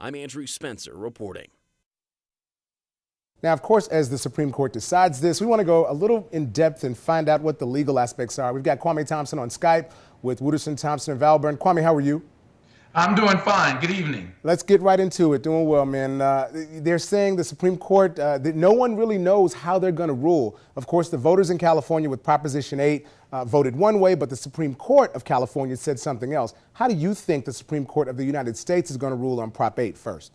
I'm Andrew Spencer reporting. Now, of course, as the Supreme Court decides this, we want to go a little in depth and find out what the legal aspects are. We've got Kwame Thompson on Skype with Wooderson, Thompson, and Valburn. Kwame, how are you? I'm doing fine. Good evening. Let's get right into it. Doing well, man. They're saying the Supreme Court, that no one really knows how they're going to rule. Of course, the voters in California with Proposition 8 voted one way, but the Supreme Court of California said something else. How do you think the Supreme Court of the United States is going to rule on Prop 8 first?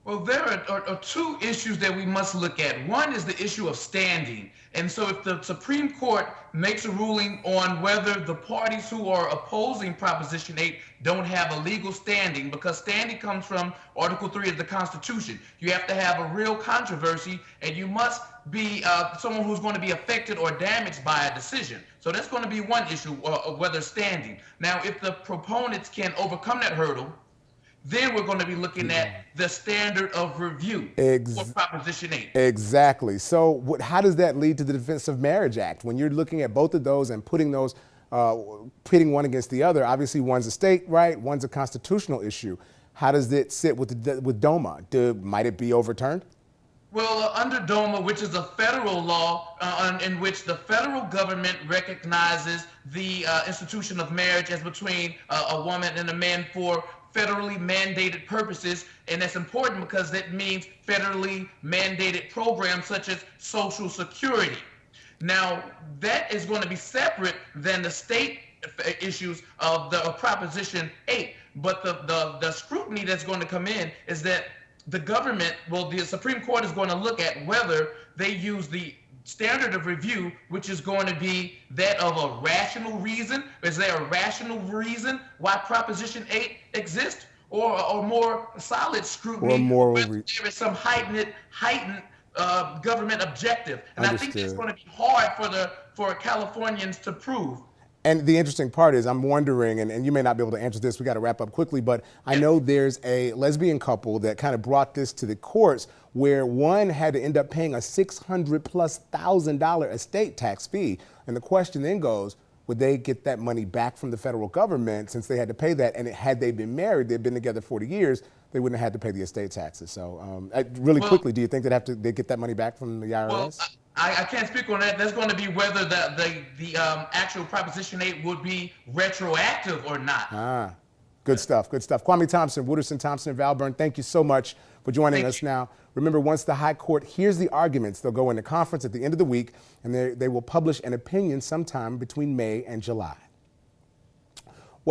Well, there are two issues that we must look at. One is the issue of standing. And so if the Supreme Court makes a ruling on whether the parties who are opposing Proposition 8 don't have a legal standing, because standing comes from Article 3 of the Constitution. You have to have a real controversy, and you must be someone who's going to be affected or damaged by a decision. So that's going to be one issue, whether standing. Now, if the proponents can overcome that hurdle, then we're going to be looking at the standard of review for Proposition 8. Exactly. So how does that lead to the Defense of Marriage Act? When you're looking at both of those and putting those, pitting one against the other, obviously one's a state right, one's a constitutional issue. How does it sit with DOMA? Might it be overturned? Well, under DOMA, which is a federal law in which the federal government recognizes the institution of marriage as between a woman and a man for federally mandated purposes, and that's important because that means federally mandated programs such as Social Security. Now, that is going to be separate than the state issues of Proposition 8, but the scrutiny that's going to come in is that the government, well, the Supreme Court is going to look at whether they use the standard of review, which is going to be that of a rational reason. Is there a rational reason why Proposition 8 exists, or more solid scrutiny, there is some heightened government objective? And I think it's going to be hard for Californians to prove. And the interesting part is, I'm wondering, and you may not be able to answer this, we got to wrap up quickly, but I know there's a lesbian couple that kind of brought this to the courts where one had to end up paying a $600,000+ estate tax fee. And the question then goes, would they get that money back from the federal government since they had to pay that? And had they been married, they'd been together 40 years, they wouldn't have had to pay the estate taxes. So quickly, do you think they get that money back from the IRS? Well, I can't speak on that. That's going to be whether the actual Proposition 8 would be retroactive or not. Good stuff, good stuff. Kwame Thompson, Wooderson, Thompson, and Valburn, thank you so much for joining us now. Remember, once the High Court hears the arguments, they'll go into conference at the end of the week, and they will publish an opinion sometime between May and July.